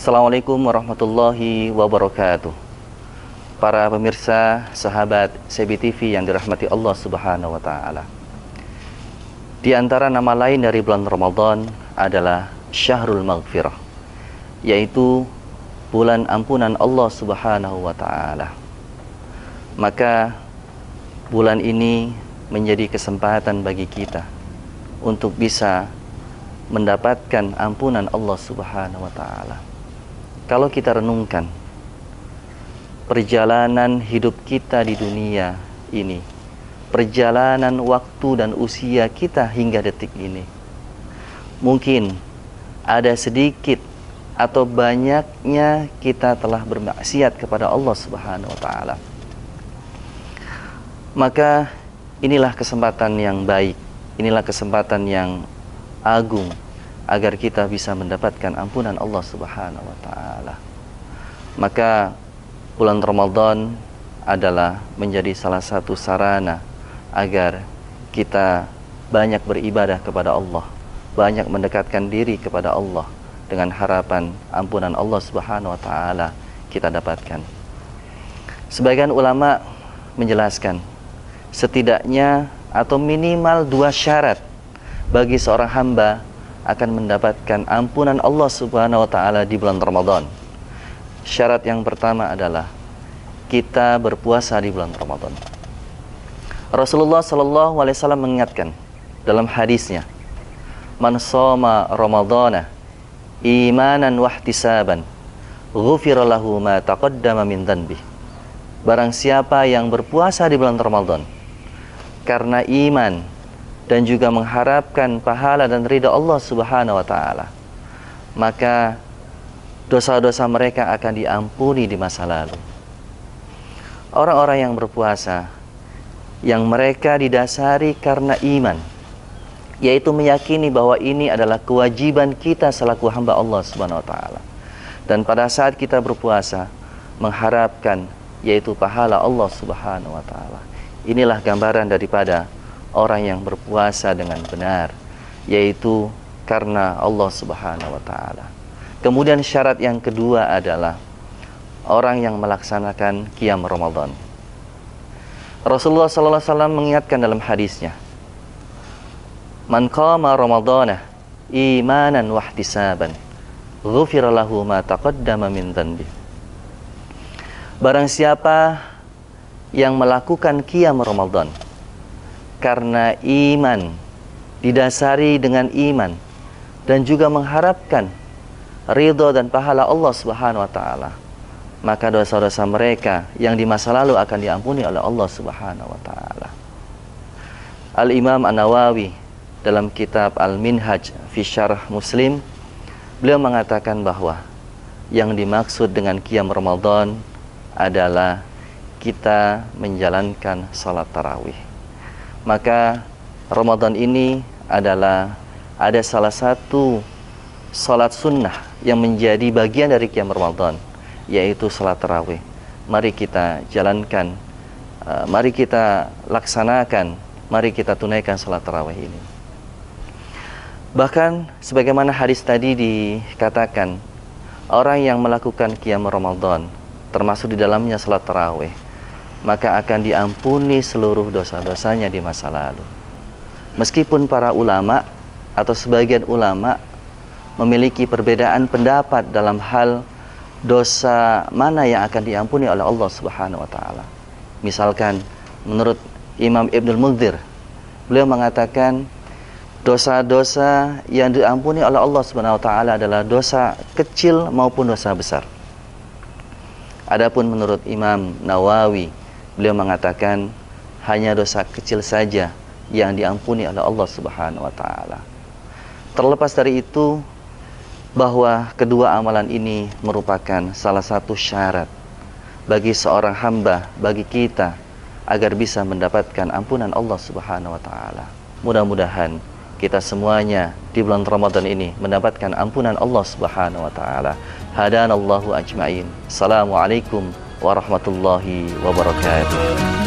Assalamualaikum warahmatullahi wabarakatuh. Para pemirsa, sahabat CBTV yang dirahmati Allah Subhanahu wa taala. Di antara nama lain dari bulan Ramadan adalah Syahrul Maghfirah, yaitu bulan ampunan Allah Subhanahu wa taala. Maka bulan ini menjadi kesempatan bagi kita untuk bisa mendapatkan ampunan Allah Subhanahu wa taala. Kalau kita renungkan perjalanan hidup kita di dunia ini, perjalanan waktu dan usia kita hingga detik ini, mungkin ada sedikit atau banyaknya kita telah bermaksiat kepada Allah Subhanahu wa taala. Maka inilah kesempatan yang baik, inilah kesempatan yang agung agar kita bisa mendapatkan ampunan Allah Subhanahu wa taala. Maka bulan Ramadan adalah menjadi salah satu sarana agar kita banyak beribadah kepada Allah, banyak mendekatkan diri kepada Allah dengan harapan ampunan Allah Subhanahu wa taala kita dapatkan. Sebagian ulama menjelaskan setidaknya atau minimal 2 syarat bagi seorang hamba akan mendapatkan ampunan Allah Subhanahu wa taala di bulan Ramadan. Syarat yang pertama adalah kita berpuasa di bulan Ramadan. Rasulullah sallallahu alaihi wasallam mengingatkan dalam hadisnya, "Man shoma Ramadhana imanan wa ihtisaban, ghufira lahu ma taqaddama min dhanbi." Barang siapa yang berpuasa di bulan Ramadan karena iman dan juga mengharapkan pahala dan ridha Allah Subhanahu wa taala, maka dosa-dosa mereka akan diampuni di masa lalu. Orang-orang yang berpuasa yang mereka didasari karena iman, yaitu meyakini bahwa ini adalah kewajiban kita selaku hamba Allah Subhanahu wa taala, dan pada saat kita berpuasa mengharapkan yaitu pahala Allah Subhanahu wa taala. Inilah gambaran daripada orang yang berpuasa dengan benar, yaitu karena Allah Subhanahu wa taala. Kemudian syarat yang kedua adalah orang yang melaksanakan qiyam Ramadan. Rasulullah sallallahu alaihi wasallam mengingatkan dalam hadisnya, "Man qama Ramadhana imanan wa ihtisaban, ghufira lahu ma taqaddama min dhanbi." Barang siapa yang melakukan qiyam Ramadan karena iman, didasari dengan iman dan juga mengharapkan ridho dan pahala Allah Subhanahu wa taala, maka dosa-dosa mereka yang di masa lalu akan diampuni oleh Allah Subhanahu wa taala. Al-Imam An-Nawawi dalam kitab Al-Minhaj fi Syarh Muslim, beliau mengatakan bahwa yang dimaksud dengan qiyam Ramadan adalah kita menjalankan salat tarawih. Maka Ramadan ini adalah ada salah satu salat sunnah yang menjadi bagian dari qiyam Ramadan, yaitu salat tarawih. Mari kita jalankan, mari kita laksanakan, mari kita tunaikan salat tarawih ini. Bahkan sebagaimana hadis tadi dikatakan, orang yang melakukan qiyam Ramadan termasuk di dalamnya salat tarawih, maka akan diampuni seluruh dosa-dosanya di masa lalu. Meskipun para ulama atau sebagian ulama memiliki perbedaan pendapat dalam hal dosa mana yang akan diampuni oleh Allah Subhanahu wa taala. Misalkan menurut Imam Ibnul Munzir, beliau mengatakan dosa-dosa yang diampuni oleh Allah Subhanahu wa taala adalah dosa kecil maupun dosa besar. Adapun menurut Imam Nawawi, beliau mengatakan hanya dosa kecil saja yang diampuni oleh Allah Subhanahu wa taala. Terlepas dari itu, bahwa kedua amalan ini merupakan salah satu syarat bagi seorang hamba, bagi kita, agar bisa mendapatkan ampunan Allah Subhanahu wa taala. Mudah-mudahan kita semuanya di bulan Ramadan ini mendapatkan ampunan Allah Subhanahu wa taala. Hadanallahu ajma'in. Assalamualaikum warahmatullahi wabarakatuh.